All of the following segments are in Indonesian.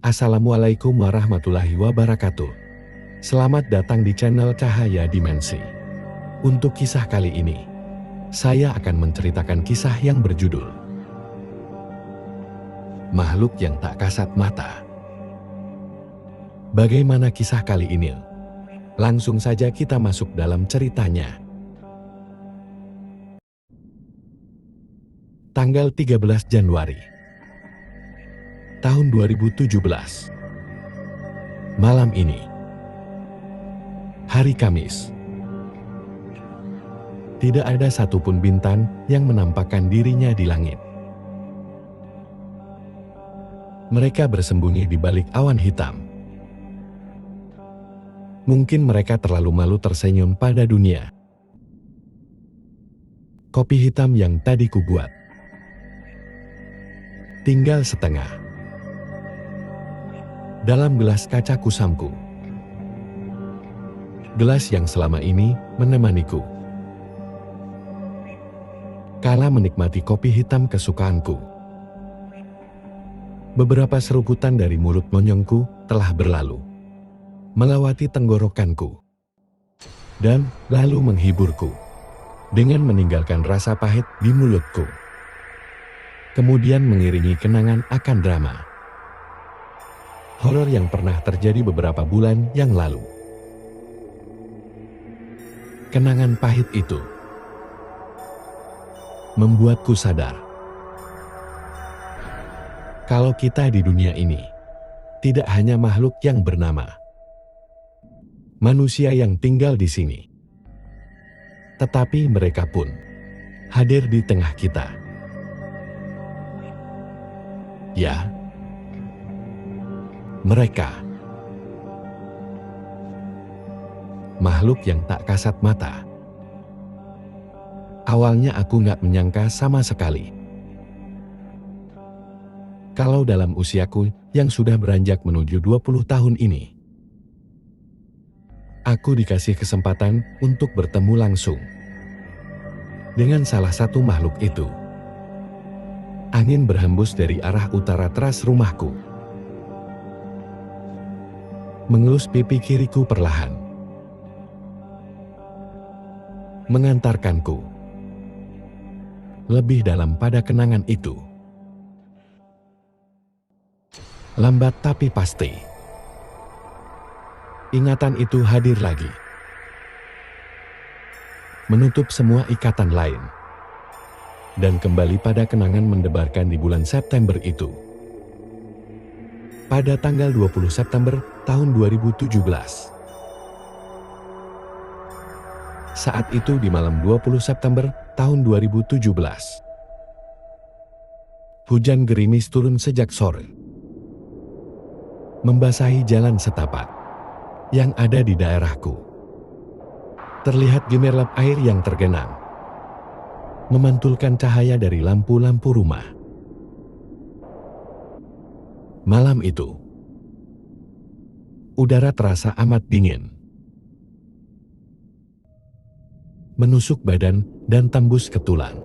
Assalamualaikum warahmatullahi wabarakatuh. Selamat datang di channel Cahaya Dimensi. Untuk kisah kali ini, saya akan menceritakan kisah yang berjudul Makhluk yang tak kasat mata. Bagaimana kisah kali ini? Langsung saja kita masuk dalam ceritanya. Tanggal 13 Januari tahun 2017. Malam ini, hari Kamis, tidak ada satupun bintang yang menampakkan dirinya di langit. Mereka bersembunyi di balik awan hitam. Mungkin mereka terlalu malu tersenyum pada dunia. Kopi hitam yang tadi kubuat tinggal setengah dalam gelas kaca kusamku. Gelas yang selama ini menemaniku kala menikmati kopi hitam kesukaanku. Beberapa seruputan dari mulut monyongku telah berlalu, melewati tenggorokanku, dan lalu menghiburku dengan meninggalkan rasa pahit di mulutku. Kemudian mengiringi kenangan akan drama horor yang pernah terjadi beberapa bulan yang lalu. Kenangan pahit itu membuatku sadar kalau kita di dunia ini tidak hanya makhluk yang bernama manusia yang tinggal di sini, tetapi mereka pun hadir di tengah kita. Ya, mereka makhluk yang tak kasat mata. Awalnya aku gak menyangka sama sekali kalau dalam usiaku yang sudah beranjak menuju 20 tahun ini, aku dikasih kesempatan untuk bertemu langsung dengan salah satu makhluk itu. Angin berhembus dari arah utara teras rumahku, mengelus pipi kiriku perlahan, mengantarkanku lebih dalam pada kenangan itu. Lambat tapi pasti, ingatan itu hadir lagi, menutup semua ikatan lain, dan kembali pada kenangan mendebarkan di bulan September itu. Pada tanggal 20 September tahun 2017. Saat itu di malam 20 September tahun 2017. Hujan gerimis turun sejak sore, membasahi jalan setapak yang ada di daerahku. Terlihat gemerlap air yang tergenang, memantulkan cahaya dari lampu-lampu rumah. Malam itu, udara terasa amat dingin, menusuk badan dan tembus ke tulang.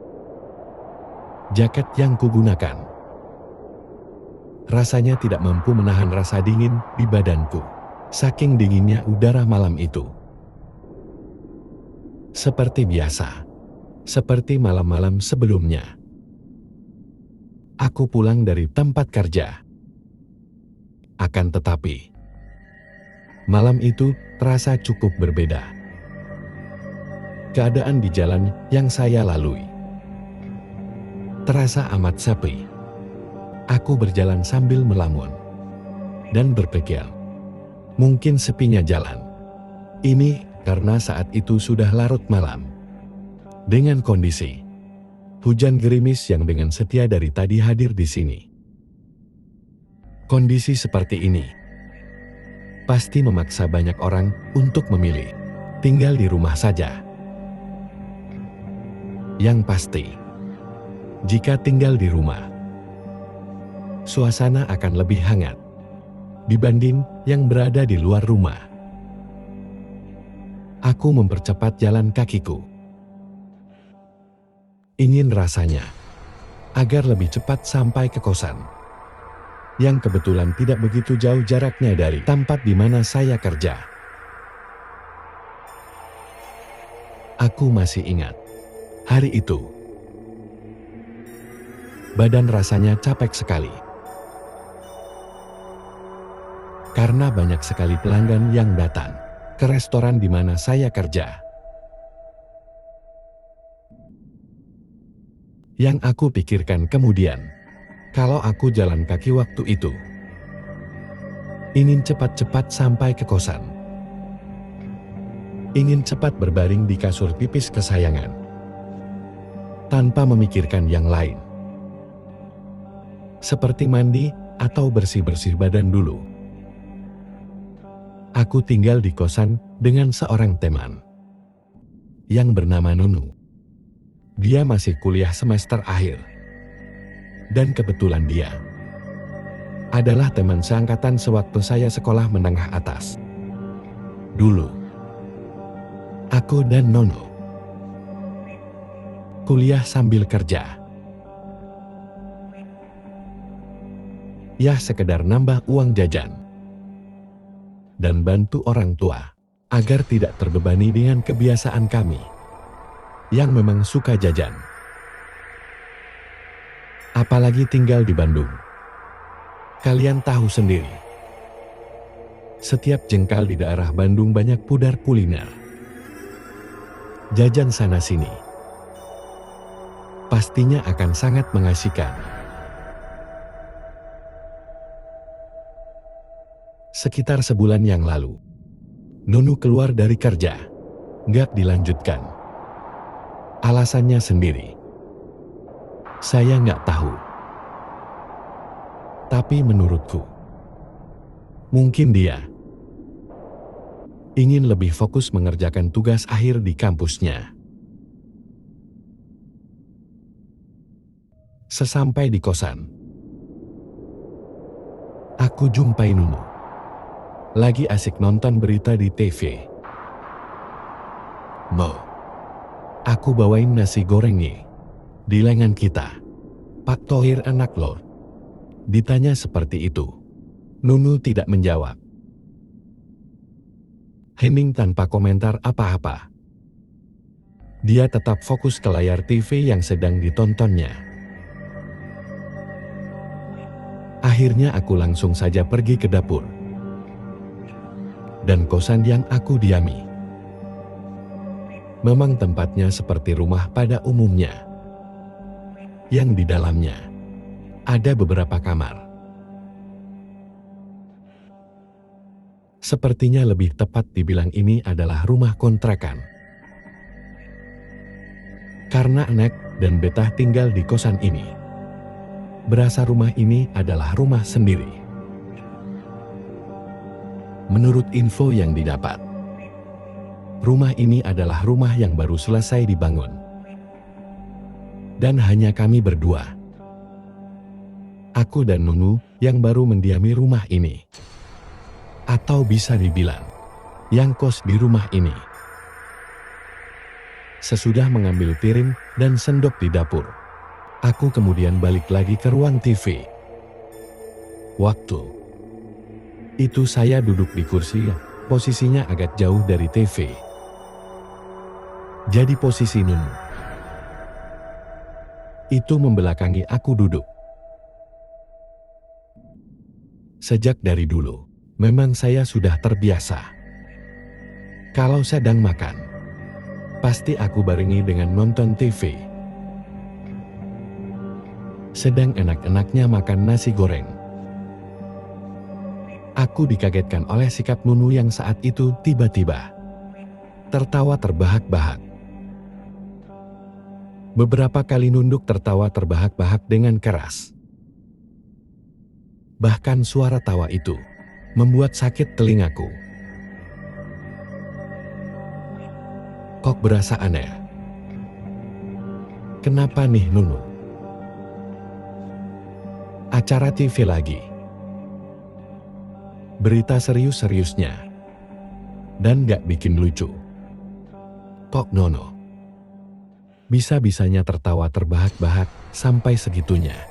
Jaket yang kugunakan rasanya tidak mampu menahan rasa dingin di badanku, saking dinginnya udara malam itu. Seperti biasa, seperti malam-malam sebelumnya, aku pulang dari tempat kerja. Akan tetapi, malam itu terasa cukup berbeda. Keadaan di jalan yang saya lalui terasa amat sepi. Aku berjalan sambil melamun dan berpikir, mungkin sepinya jalan ini karena saat itu sudah larut malam. Dengan kondisi hujan gerimis yang dengan setia dari tadi hadir di sini. Kondisi seperti ini pasti memaksa banyak orang untuk memilih tinggal di rumah saja. Yang pasti, jika tinggal di rumah, suasana akan lebih hangat dibanding yang berada di luar rumah. Aku mempercepat jalan kakiku. Ingin rasanya agar lebih cepat sampai ke kosan yang kebetulan tidak begitu jauh jaraknya dari tempat di mana saya kerja. Aku masih ingat hari itu. Badan rasanya capek sekali. Karena banyak sekali pelanggan yang datang ke restoran di mana saya kerja. Yang aku pikirkan kemudian, kalau aku jalan kaki waktu itu, ingin cepat-cepat sampai ke kosan. Ingin cepat berbaring di kasur tipis kesayangan, tanpa memikirkan yang lain. Seperti mandi atau bersih-bersih badan dulu. Aku tinggal di kosan dengan seorang teman yang bernama Nunu. Dia masih kuliah semester akhir. Dan kebetulan dia adalah teman seangkatan sewaktu saya sekolah menengah atas. Dulu, aku dan Nono kuliah sambil kerja. Ya sekedar nambah uang jajan. Dan bantu orang tua agar tidak terbebani dengan kebiasaan kami yang memang suka jajan. Apalagi tinggal di Bandung. Kalian tahu sendiri. Setiap jengkal di daerah Bandung banyak pudar kuliner. Jajan sana-sini. Pastinya akan sangat mengasihkan. Sekitar sebulan yang lalu, Nunu keluar dari kerja. Nggak dilanjutkan. Alasannya sendiri. Saya nggak tahu. Tapi menurutku, mungkin dia ingin lebih fokus mengerjakan tugas akhir di kampusnya. Sesampai di kosan, aku jumpai Nunu. Lagi asik nonton berita di TV. Mo, aku bawain nasi goreng nih. Di lengan kita. Pak Thohir anak lo. Ditanya seperti itu. Nunu tidak menjawab. Hening tanpa komentar apa-apa. Dia tetap fokus ke layar TV yang sedang ditontonnya. Akhirnya aku langsung saja pergi ke dapur. Dan kosan yang aku diami memang tempatnya seperti rumah pada umumnya. Yang di dalamnya ada beberapa kamar. Sepertinya lebih tepat dibilang ini adalah rumah kontrakan. Karena Anek dan Betah tinggal di kosan ini, berasa rumah ini adalah rumah sendiri. Menurut info yang didapat, rumah ini adalah rumah yang baru selesai dibangun. Dan hanya kami berdua. Aku dan Nunu yang baru mendiami rumah ini. Atau bisa dibilang, yang kos di rumah ini. Sesudah mengambil piring dan sendok di dapur, aku kemudian balik lagi ke ruang TV. Waktu itu saya duduk di kursi, posisinya agak jauh dari TV. Jadi posisi Nunu itu membelakangi aku duduk. Sejak dari dulu, memang saya sudah terbiasa. Kalau sedang makan, pasti aku barengi dengan nonton TV. Sedang enak-enaknya makan nasi goreng. Aku dikagetkan oleh sikap Nunu yang saat itu tiba-tiba tertawa terbahak-bahak. Beberapa kali nunduk tertawa terbahak-bahak dengan keras. Bahkan suara tawa itu membuat sakit telingaku. Kok berasa aneh? Kenapa nih Nunu? Acara TV lagi. Berita serius-seriusnya. Dan gak bikin lucu. Kok Nono bisa-bisanya tertawa terbahak-bahak sampai segitunya?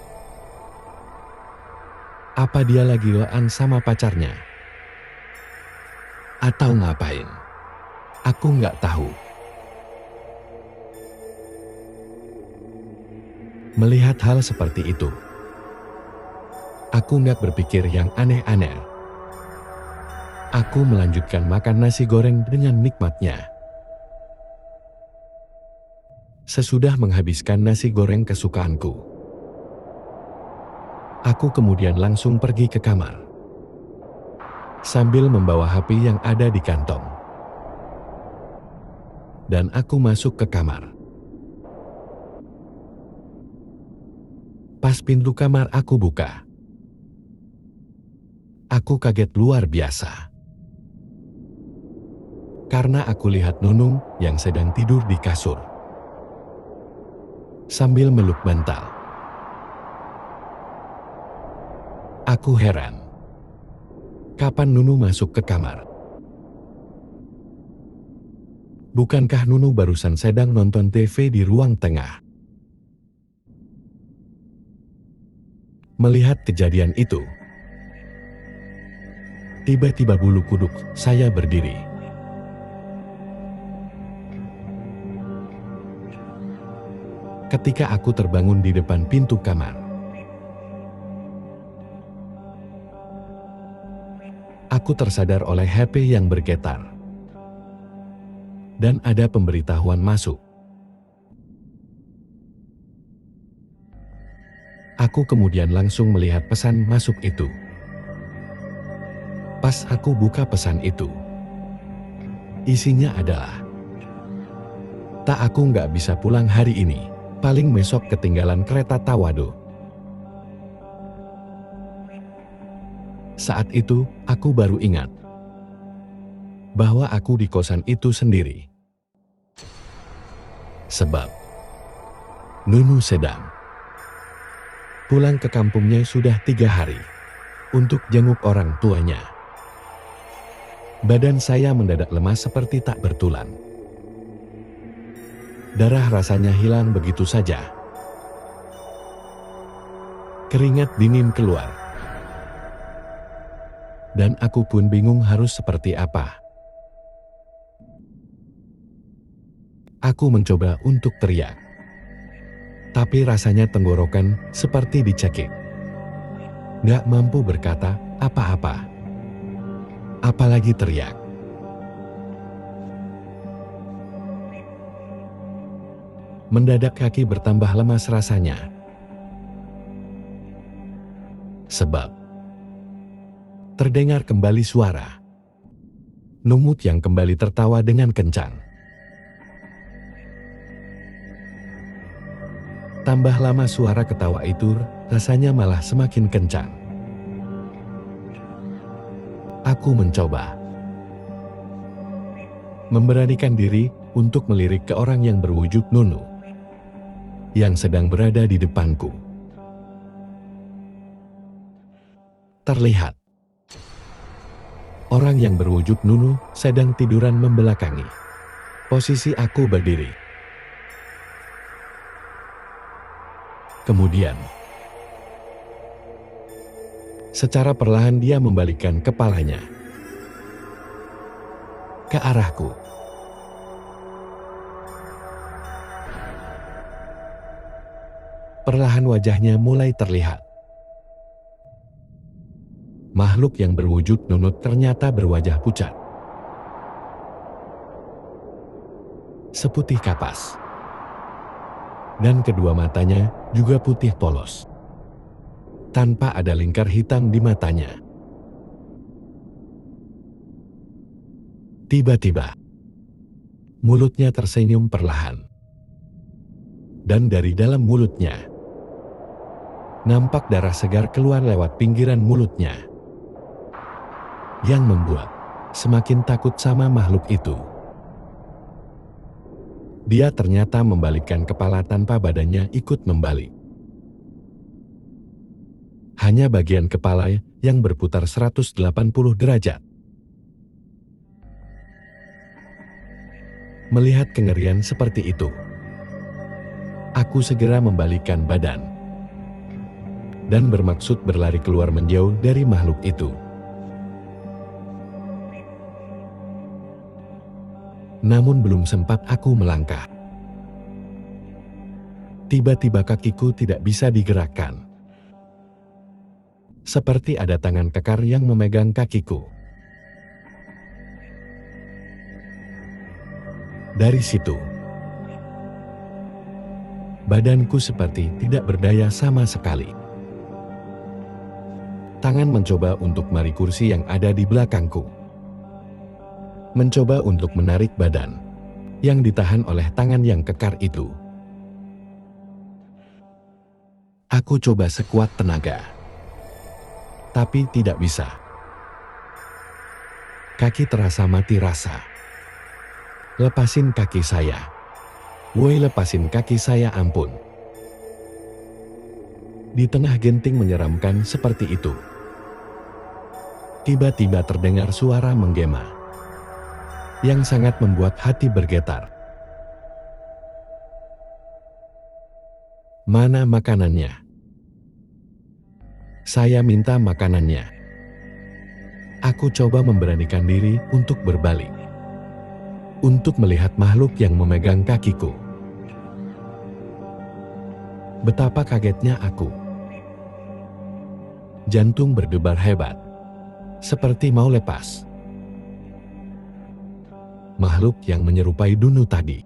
Apa dia lagi loan sama pacarnya? Atau ngapain? Aku nggak tahu. Melihat hal seperti itu, aku nggak berpikir yang aneh-aneh. Aku melanjutkan makan nasi goreng dengan nikmatnya. Sesudah menghabiskan nasi goreng kesukaanku, aku kemudian langsung pergi ke kamar, sambil membawa HP yang ada di kantong. Dan aku masuk ke kamar. Pas pintu kamar aku buka, aku kaget luar biasa. Karena aku lihat Nunung yang sedang tidur di kasur, sambil meluk bantal. Aku heran, kapan Nunu masuk ke kamar? Bukankah Nunu barusan sedang nonton TV di ruang tengah? Melihat kejadian itu, tiba-tiba bulu kuduk saya berdiri. Ketika aku terbangun di depan pintu kamar, aku tersadar oleh HP yang bergetar. Dan ada pemberitahuan masuk. Aku kemudian langsung melihat pesan masuk itu. Pas aku buka pesan itu, isinya adalah, "Tak, aku nggak bisa pulang hari ini, paling besok ketinggalan kereta Tawado." Saat itu, aku baru ingat bahwa aku di kosan itu sendiri. Sebab Nunu sedang pulang ke kampungnya sudah 3 hari untuk jenguk orang tuanya. Badan saya mendadak lemas seperti tak bertulang. Darah rasanya hilang begitu saja. Keringat dingin keluar. Dan aku pun bingung harus seperti apa. Aku mencoba untuk teriak, tapi rasanya tenggorokan seperti dicekik. Gak mampu berkata apa-apa, apalagi teriak. Mendadak kaki bertambah lemas rasanya. Sebab terdengar kembali suara Numut yang kembali tertawa dengan kencang. Tambah lama suara ketawa itu rasanya malah semakin kencang. Aku mencoba memberanikan diri untuk melirik ke orang yang berwujud Nunu yang sedang berada di depanku. Terlihat orang yang berwujud Nunu sedang tiduran membelakangi posisi aku berdiri. Kemudian, secara perlahan dia membalikkan kepalanya ke arahku. Perlahan wajahnya mulai terlihat. Makhluk yang berwujud Nunut ternyata berwajah pucat, seputih kapas. Dan kedua matanya juga putih polos, tanpa ada lingkar hitam di matanya. Tiba-tiba, mulutnya tersenyum perlahan. Dan dari dalam mulutnya, nampak darah segar keluar lewat pinggiran mulutnya, yang membuat semakin takut sama makhluk itu. Dia ternyata membalikkan kepala tanpa badannya ikut membalik. Hanya bagian kepala yang berputar 180 derajat. Melihat kengerian seperti itu, aku segera membalikkan badan dan bermaksud berlari keluar menjauh dari makhluk itu. Namun belum sempat aku melangkah, tiba-tiba kakiku tidak bisa digerakkan. Seperti ada tangan kekar yang memegang kakiku. Dari situ, badanku seperti tidak berdaya sama sekali. Tangan mencoba untuk menarik kursi yang ada di belakangku. Mencoba untuk menarik badan yang ditahan oleh tangan yang kekar itu. Aku coba sekuat tenaga, tapi tidak bisa. Kaki terasa mati rasa. Lepasin kaki saya. Woi, lepasin kaki saya, ampun. Di tengah genting menyeramkan seperti itu, tiba-tiba terdengar suara menggema yang sangat membuat hati bergetar. Mana makanannya? Saya minta makanannya. Aku coba memberanikan diri untuk berbalik, untuk melihat makhluk yang memegang kakiku. Betapa kagetnya aku. Jantung berdebar hebat, seperti mau lepas. Makhluk yang menyerupai Dunu tadi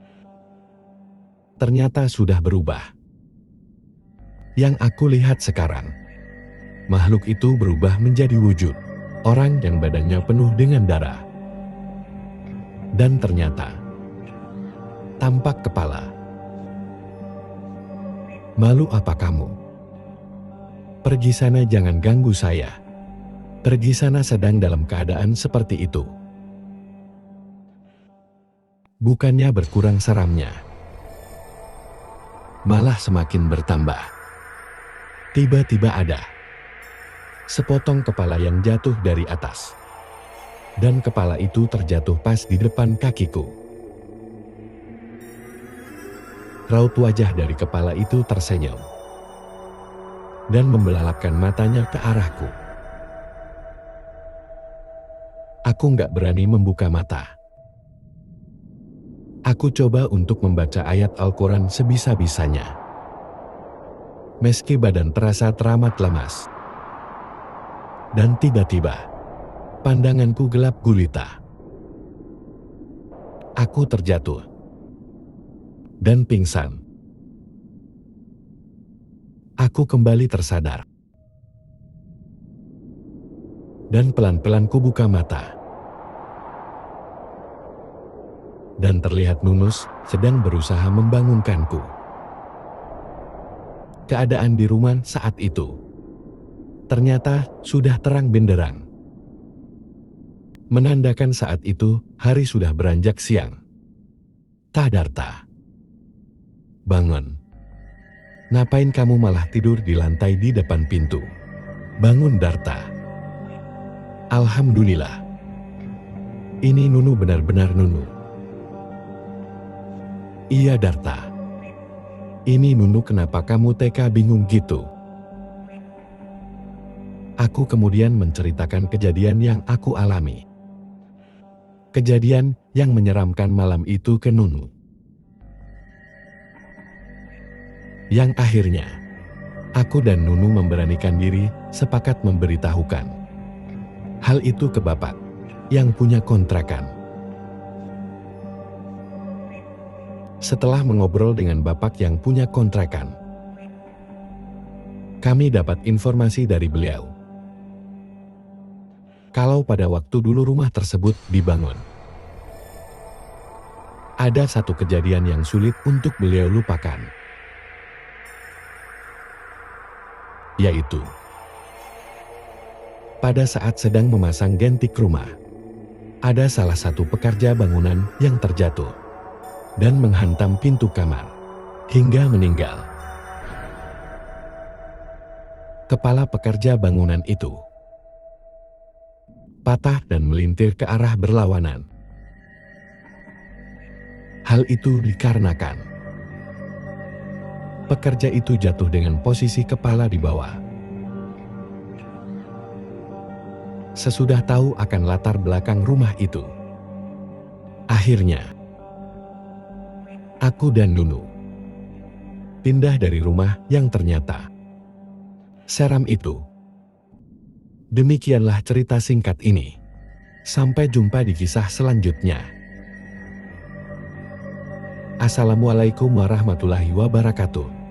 ternyata sudah berubah. Yang aku lihat sekarang, makhluk itu berubah menjadi wujud orang yang badannya penuh dengan darah. Dan ternyata tampak kepala. Malu apa kamu? Pergi sana, jangan ganggu saya. Pergi sana, sedang dalam keadaan seperti itu. Bukannya berkurang seramnya, malah semakin bertambah. Tiba-tiba ada sepotong kepala yang jatuh dari atas. Dan kepala itu terjatuh pas di depan kakiku. Raut wajah dari kepala itu tersenyum dan membelalakkan matanya ke arahku. Aku nggak berani membuka mata. Aku coba untuk membaca ayat Al-Quran sebisa-bisanya. Meski badan terasa teramat lemas. Dan tiba-tiba, pandanganku gelap gulita. Aku terjatuh dan pingsan. Aku kembali tersadar. Dan pelan-pelan ku buka mata. Dan terlihat Nunus sedang berusaha membangunkanku. Keadaan di rumah saat itu ternyata sudah terang benderang. Menandakan saat itu hari sudah beranjak siang. Darta, bangun. Ngapain kamu malah tidur di lantai di depan pintu? Bangun, Darta. Alhamdulillah. Ini Nunu, benar-benar Nunu. Iya, Darta. Ini Nunu, kenapa kamu teka bingung gitu? Aku kemudian menceritakan kejadian yang aku alami. Kejadian yang menyeramkan malam itu ke Nunu. Yang akhirnya, aku dan Nunu memberanikan diri sepakat memberitahukan hal itu ke bapak yang punya kontrakan. Setelah mengobrol dengan bapak yang punya kontrakan, kami dapat informasi dari beliau kalau pada waktu dulu rumah tersebut dibangun, ada satu kejadian yang sulit untuk beliau lupakan, yaitu pada saat sedang memasang gentik rumah, ada salah satu pekerja bangunan yang terjatuh dan menghantam pintu kamar hingga meninggal. Kepala pekerja bangunan itu patah dan melintir ke arah berlawanan. Hal itu dikarenakan pekerja itu jatuh dengan posisi kepala di bawah sesudah tahu akan latar belakang rumah itu. Akhirnya, aku dan Nunu pindah dari rumah yang ternyata seram itu. Demikianlah cerita singkat ini. Sampai jumpa di kisah selanjutnya. Assalamualaikum warahmatullahi wabarakatuh.